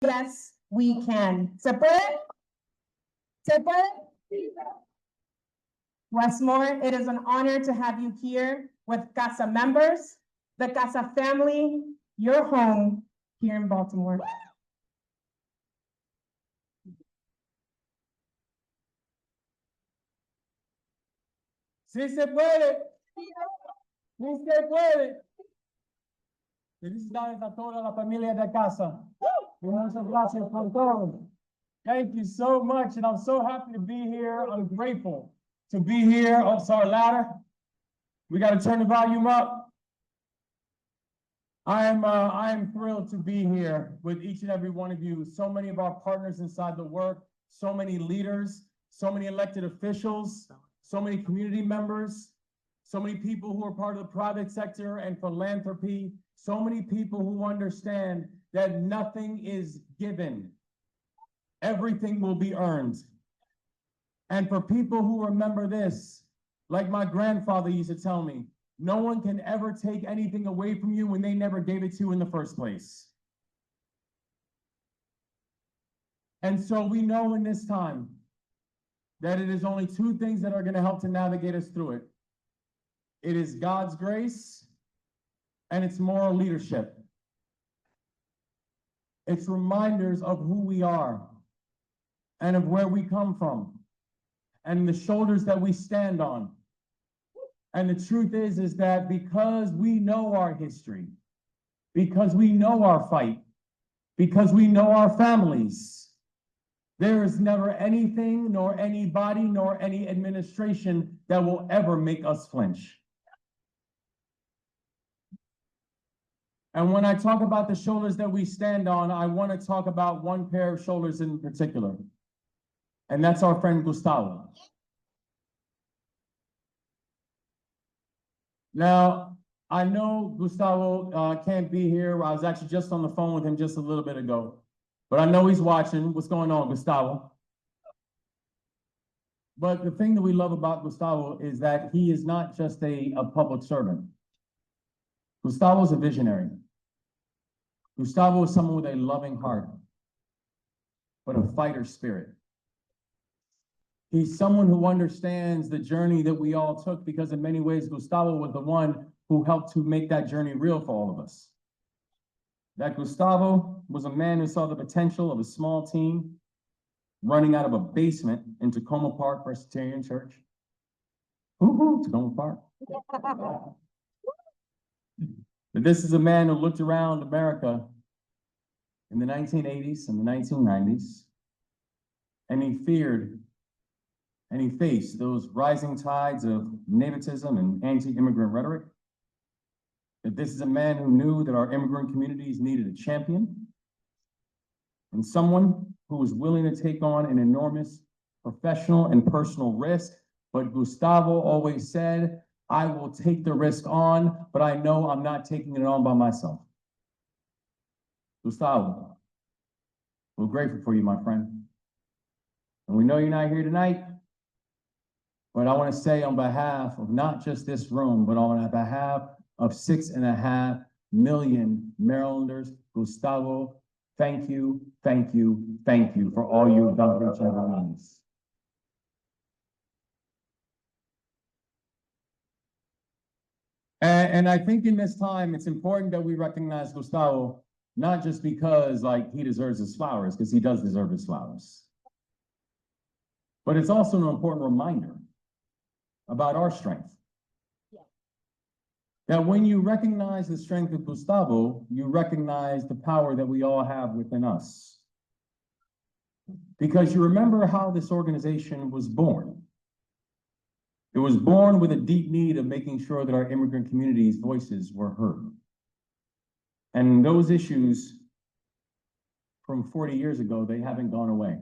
Yes, we can. ¿Se puede? ¿Se puede? Westmore, it is an honor to have you here with CASA members, the CASA family, your home here in Baltimore. Sí se puede. Sí se puede. Felicidades a toda la familia de casa. Y muchas gracias por todo. Thank you so much, and I'm so happy to be here. I'm grateful to be here. Oh, sorry, louder. We got to turn the volume up. I am thrilled to be here with each and every one of you. So many of our partners inside the work, so many leaders, so many elected officials, so many community members, so many people who are part of the private sector and philanthropy, so many people who understand that nothing is given. Everything will be earned. And for people who remember this, like my grandfather used to tell me, no one can ever take anything away from you when they never gave it to you in the first place. And so we know in this time that it is only two things that are going to help to navigate us through it. It is God's grace and it's moral leadership. It's reminders of who we are and of where we come from and the shoulders that we stand on. And the truth is that because we know our history, because we know our fight, because we know our families, there is never anything, nor anybody, nor any administration that will ever make us flinch. And when I talk about the shoulders that we stand on, I want to talk about one pair of shoulders in particular. And that's our friend Gustavo. Now, I know Gustavo can't be here. I was actually just on the phone with him just a little bit ago. But I know he's watching. What's going on, Gustavo? But the thing that we love about Gustavo is that he is not just a public servant. Gustavo is a visionary. Gustavo is someone with a loving heart, but a fighter spirit. He's someone who understands the journey that we all took, because in many ways, Gustavo was the one who helped to make that journey real for all of us. That Gustavo was a man who saw the potential of a small team running out of a basement in Tacoma Park Presbyterian Church. Woo-hoo, Tacoma Park. But this is a man who looked around America in the 1980s and the 1990s, and he feared and he faced those rising tides of nativism and anti-immigrant rhetoric. That this is a man who knew that our immigrant communities needed a champion and someone who was willing to take on an enormous professional and personal risk. But Gustavo always said, I will take the risk on, but I know I'm not taking it on by myself. Gustavo, we're grateful for you, my friend. And we know you're not here tonight, but I want to say on behalf of not just this room, but on behalf of 6.5 million Marylanders, Gustavo, thank you, thank you, thank you for all you've done for each other of us. And I think in this time, it's important that we recognize Gustavo, not just because he deserves his flowers, because he does deserve his flowers, but it's also an important reminder about our strength. Yeah. That when you recognize the strength of Gustavo, you recognize the power that we all have within us. Because you remember how this organization was born. It was born with a deep need of making sure that our immigrant community's voices were heard. And those issues from 40 years ago, they haven't gone away.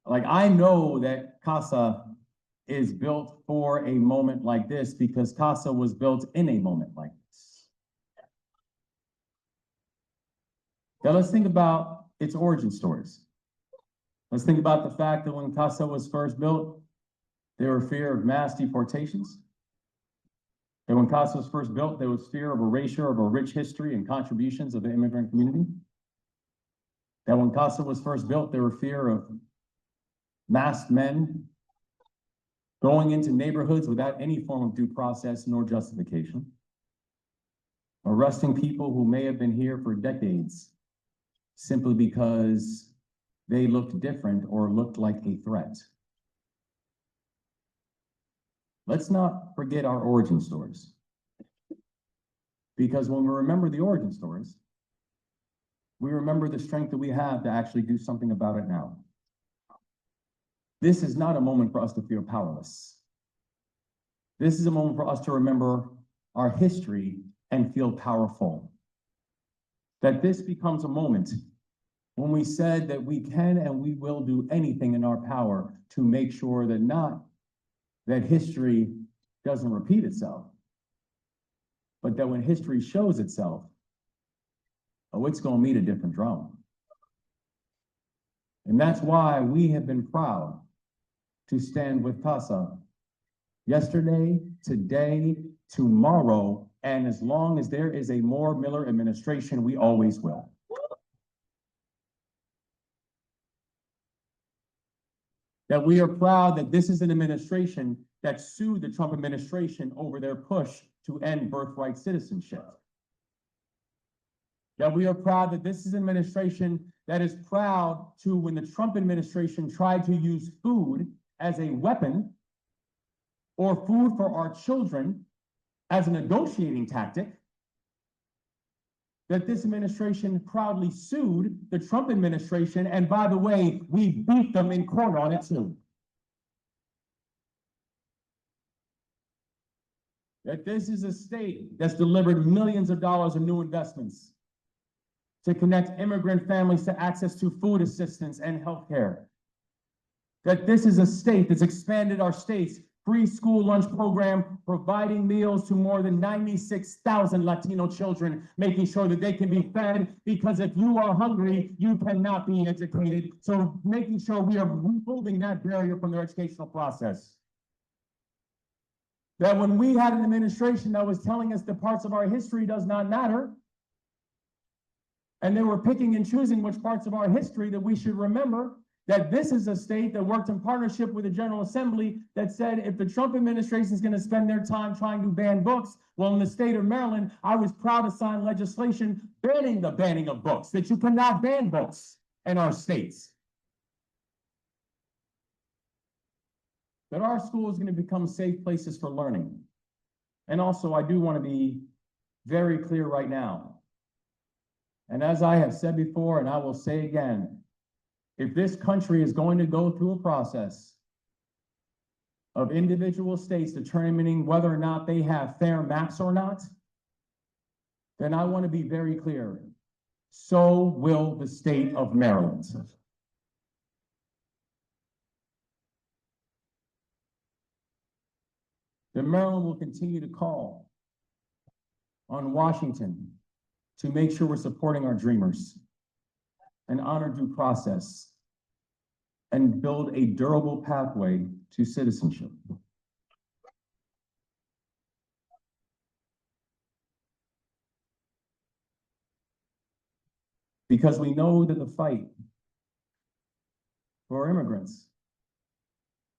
I know that CASA is built for a moment like this because CASA was built in a moment like this. Now let's think about its origin stories. Let's think about the fact that when CASA was first built, there was fear of mass deportations. And when CASA was first built, there was fear of erasure of a rich history and contributions of the immigrant community. That when CASA was first built, there were fear of masked men going into neighborhoods without any form of due process nor justification, arresting people who may have been here for decades simply because they looked different or looked like a threat. Let's not forget our origin stories. Because when we remember the origin stories, we remember the strength that we have to actually do something about it now. This is not a moment for us to feel powerless. This is a moment for us to remember our history and feel powerful. That this becomes a moment when we said that we can and we will do anything in our power to make sure that not that history doesn't repeat itself, but that when history shows itself, oh, it's going to meet a different drum. And that's why we have been proud to stand with CASA yesterday, today, tomorrow, and as long as there is a more Miller administration, we always will. That we are proud that this is an administration that sued the Trump administration over their push to end birthright citizenship. That we are proud that this is an administration that is proud to, when the Trump administration tried to use food as a weapon or food for our children as a negotiating tactic, that this administration proudly sued the Trump administration, and by the way, we beat them in court on it too. That this is a state that's delivered millions of dollars in new investments to connect immigrant families to access to food assistance and health care. That this is a state that's expanded our state's free school lunch program, providing meals to more than 96,000 Latino children, making sure that they can be fed, because if you are hungry, you cannot be educated. So making sure we are removing that barrier from their educational process. That when we had an administration that was telling us the parts of our history does not matter, and they were picking and choosing which parts of our history that we should remember, that this is a state that worked in partnership with the General Assembly that said if the Trump administration is going to spend their time trying to ban books, well, in the state of Maryland, I was proud to sign legislation banning the banning of books, that you cannot ban books in our states. That our school is going to become safe places for learning. And also, I do want to be very clear right now. And as I have said before, and I will say again, if this country is going to go through a process of individual states determining whether or not they have fair maps or not, then I want to be very clear. So will the state of Maryland. That Maryland will continue to call on Washington to make sure we're supporting our dreamers and honor due process and build a durable pathway to citizenship. Because we know that the fight for immigrants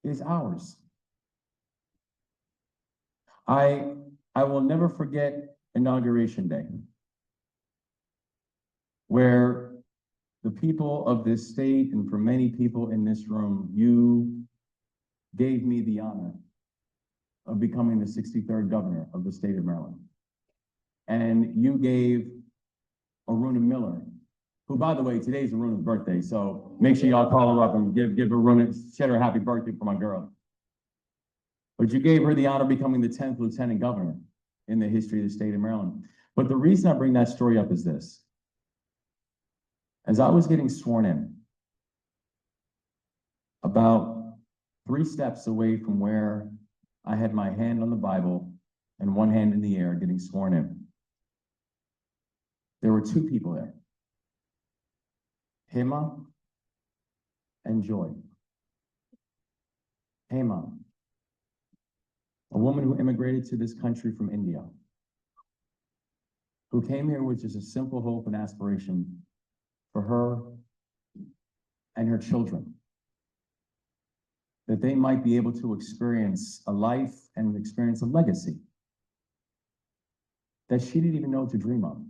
is ours. I will never forget Inauguration Day, where the people of this state, and for many people in this room, you gave me the honor of becoming the 63rd governor of the state of Maryland. And you gave Aruna Miller, who, by the way, today's Aruna's birthday, so make sure y'all call her up and give Aruna, shed her happy birthday for my girl. But you gave her the honor of becoming the 10th lieutenant governor in the history of the state of Maryland. But the reason I bring that story up is this. As I was getting sworn in, about 3 steps away from where I had my hand on the Bible and one hand in the air getting sworn in, there were 2 people there, Hema and Joy. Hema, a woman who immigrated to this country from India, who came here with just a simple hope and aspiration for her and her children, that they might be able to experience a life and experience a legacy that she didn't even know to dream of.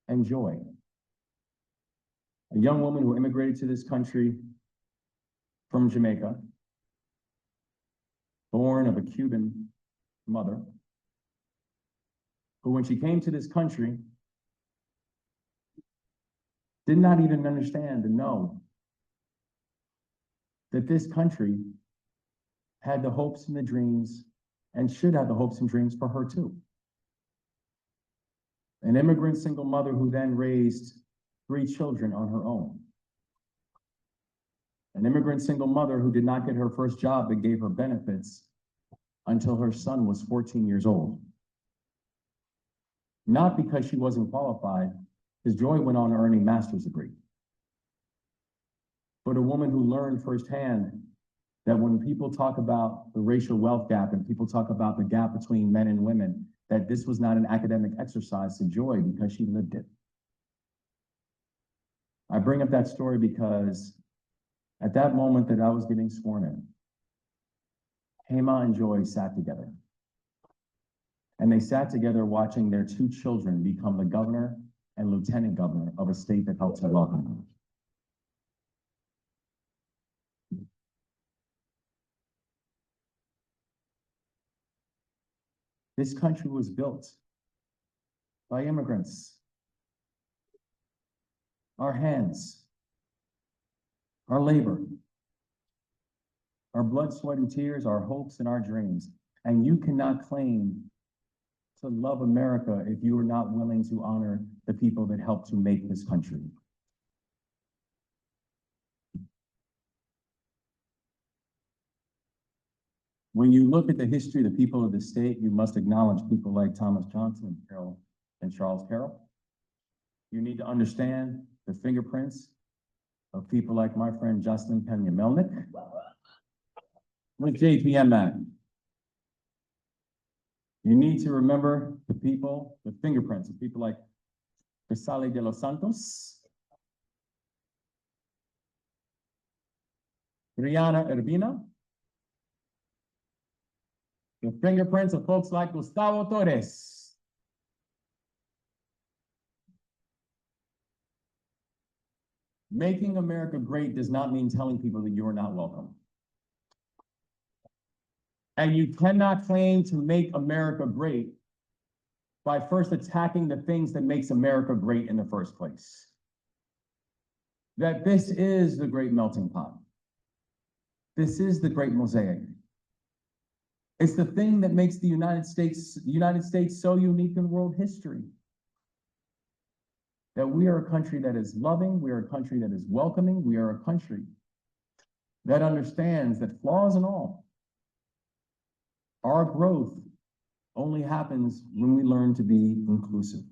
And joy. A young woman who immigrated to this country from Jamaica, born of a Cuban mother, who when she came to this country, did not even understand and know that this country had the hopes and the dreams and should have the hopes and dreams for her too. An immigrant single mother who then raised 3 children on her own. An immigrant single mother who did not get her first job that gave her benefits until her son was 14 years old. Not because she wasn't qualified, because Joy went on to earn a master's degree. But a woman who learned firsthand that when people talk about the racial wealth gap and people talk about the gap between men and women, that this was not an academic exercise to Joy because she lived it. I bring up that story because at that moment that I was getting sworn in, Hema and Joy sat together. And they sat together watching their 2 children become the governor and lieutenant governor of a state that helped to welcome them. This country was built by immigrants. Our hands, our labor, our blood, sweat, and tears, our hopes and our dreams. And you cannot claim to love America if you are not willing to honor the people that helped to make this country. When you look at the history of the people of the state, you must acknowledge people like Thomas Johnson and Charles Carroll. You need to understand the fingerprints of people like my friend Justin Pena Melnick. With JPM at? You need to remember the people, the fingerprints of people like Crisale de los Santos, Rihanna Urbina, the fingerprints of folks like Gustavo Torres. Making America great does not mean telling people that you are not welcome. And you cannot claim to make America great by first attacking the things that makes America great in the first place. That this is the great melting pot. This is the great mosaic. It's the thing that makes the United States so unique in world history. That we are a country that is loving, we are a country that is welcoming, we are a country that understands that flaws and all, our growth only happens when we learn to be inclusive.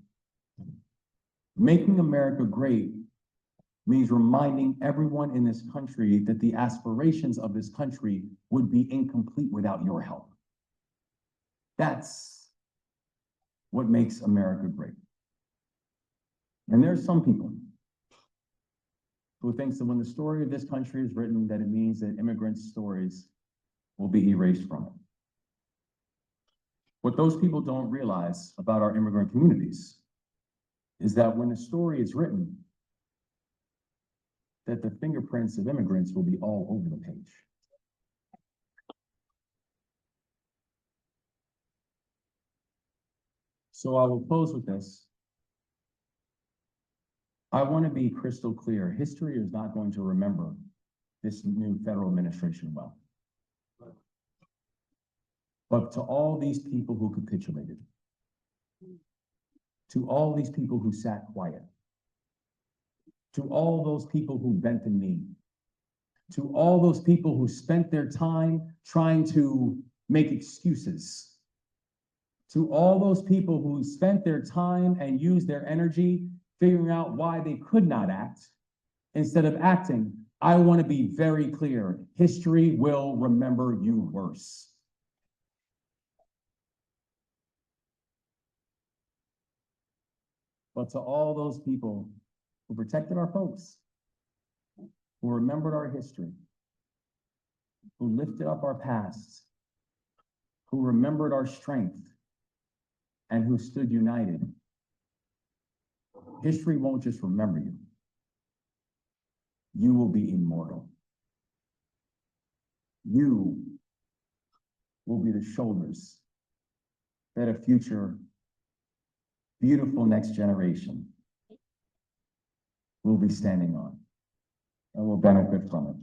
Making America great means reminding everyone in this country that the aspirations of this country would be incomplete without your help. That's what makes America great. And there are some people who think that when the story of this country is written, that it means that immigrants' stories will be erased from it. What those people don't realize about our immigrant communities is that when the story is written, that the fingerprints of immigrants will be all over the page. So I will close with this. I want to be crystal clear. History is not going to remember this new federal administration well. But to all these people who capitulated, to all these people who sat quiet, to all those people who bent the knee, to all those people who spent their time trying to make excuses, to all those people who spent their time and used their energy figuring out why they could not act instead of acting, I want to be very clear. History will remember you worse. But to all those people who protected our folks, who remembered our history, who lifted up our past, who remembered our strength, and who stood united. History won't just remember you. You will be immortal. You will be the shoulders that a future, beautiful next generation will be standing on and will benefit from it.